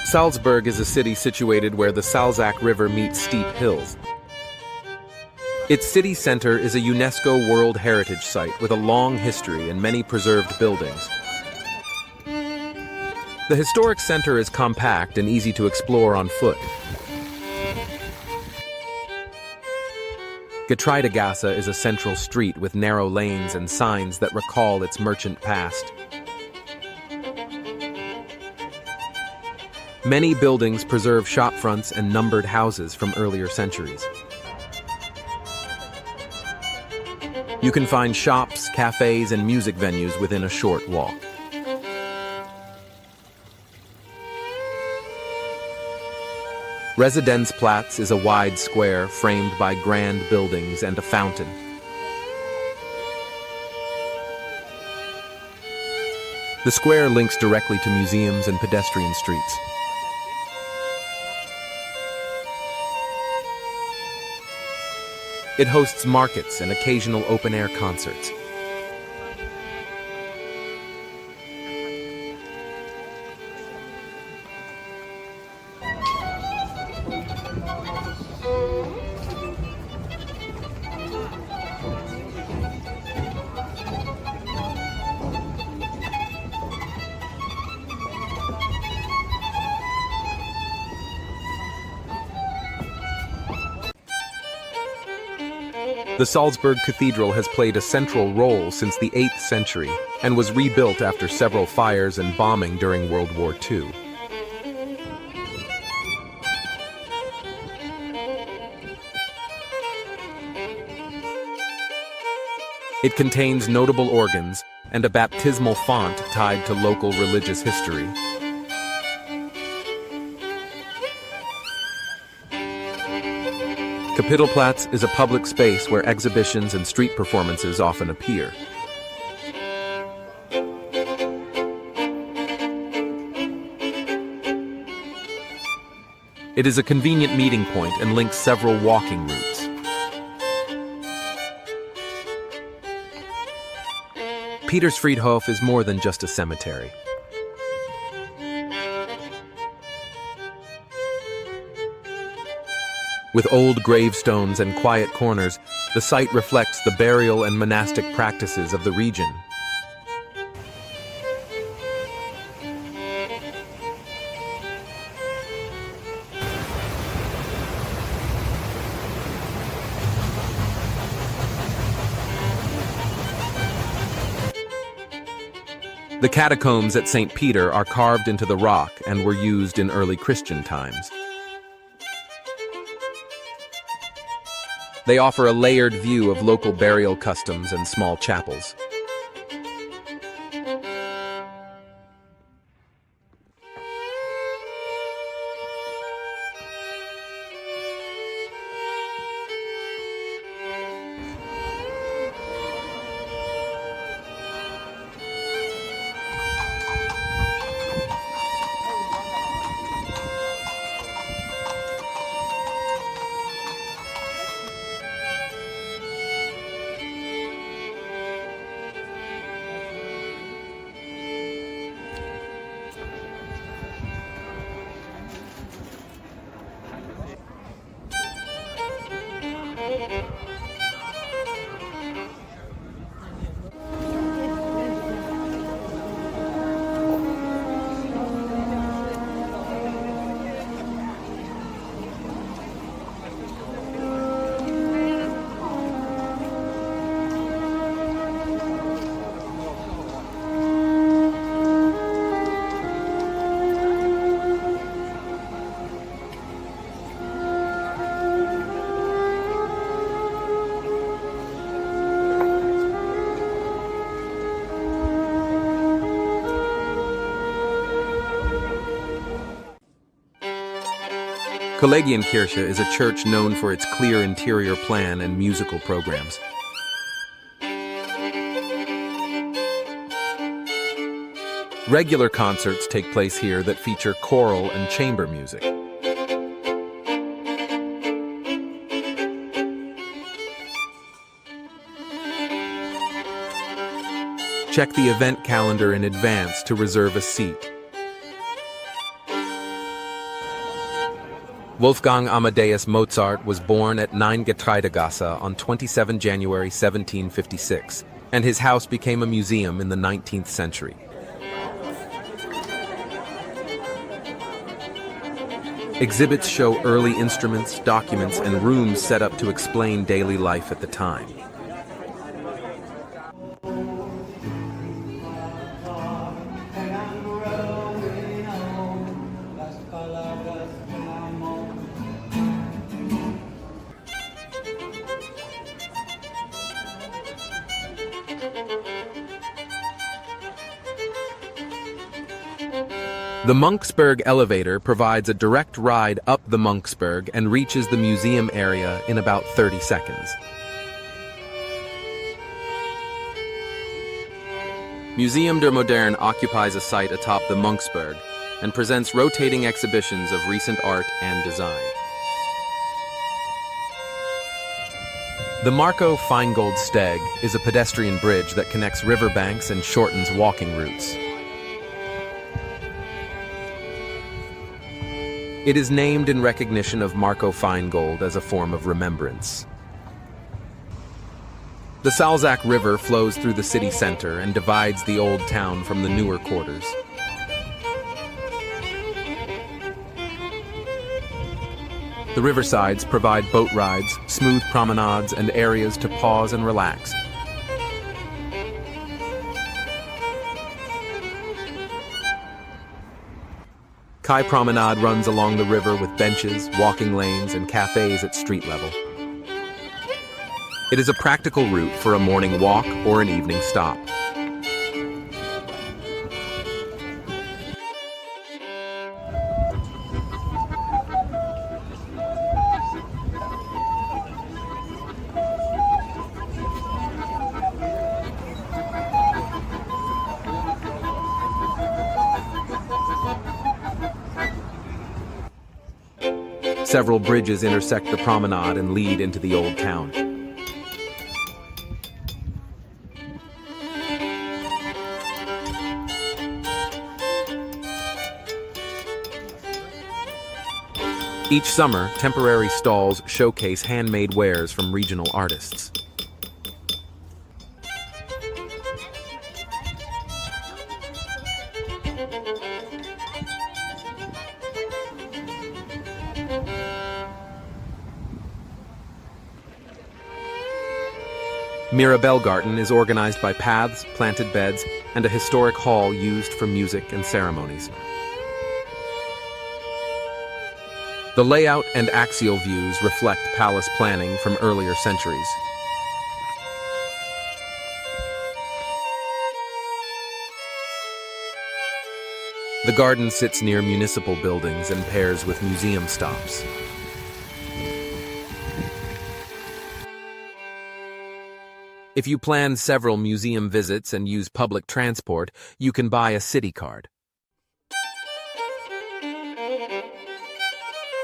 Salzburg is a city situated where the Salzach River meets steep hills. Its city center is a UNESCO World Heritage Site with a long history and many preserved buildings. The historic center is compact and easy to explore on foot. Getreidegasse is a central street with narrow lanes and signs that recall its merchant past. Many buildings preserve shopfronts and numbered houses from earlier centuries. You can find shops, cafes, and music venues within a short walk. Residenzplatz is a wide square framed by grand buildings and a fountain. The square links directly to museums and pedestrian streets. It hosts markets and occasional open-air concerts. The Salzburg Cathedral has played a central role since the 8th century and was rebuilt after several fires and bombing during World War II. It contains notable organs and a baptismal font tied to local religious history. Kapitelplatz is a public space where exhibitions and street performances often appear. It is a convenient meeting point and links several walking routes. Petersfriedhof is more than just a cemetery. With old gravestones and quiet corners, the site reflects the burial and monastic practices of the region. The catacombs at St. Peter are carved into the rock and were used in early Christian times. They offer a layered view of local burial customs and small chapels. Kollegienkirche is a church known for its clear interior plan and musical programs. Regular concerts take place here that feature choral and chamber music. Check the event calendar in advance to reserve a seat. Wolfgang Amadeus Mozart was born at 9 Getreidegasse on 27 January 1756, and his house became a museum in the 19th century. Exhibits show early instruments, documents, and rooms set up to explain daily life at the time. The Monksberg elevator provides a direct ride up the Monksberg and reaches the museum area in about 30 seconds. Museum der Moderne occupies a site atop the Monksberg and presents rotating exhibitions of recent art and design. The Marco Feingold Steg is a pedestrian bridge that connects riverbanks and shortens walking routes. It is named in recognition of Marco Feingold as a form of remembrance. The Salzach River flows through the city center and divides the old town from the newer quarters. The riversides provide boat rides, smooth promenades, and areas to pause and relax. Kai Promenade runs along the river with benches, walking lanes, and cafes at street level. It is a practical route for a morning walk or an evening stop. Several bridges intersect the promenade and lead into the old town. Each summer, temporary stalls showcase handmade wares from regional artists. Mirabellgarten is organized by paths, planted beds, and a historic hall used for music and ceremonies. The layout and axial views reflect palace planning from earlier centuries. The garden sits near municipal buildings and pairs with museum stops. If you plan several museum visits and use public transport, you can buy a city card.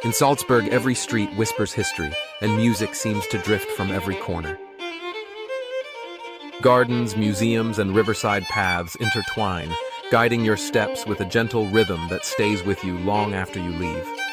In Salzburg, every street whispers history, and music seems to drift from every corner. Gardens, museums, and riverside paths intertwine, guiding your steps with a gentle rhythm that stays with you long after you leave.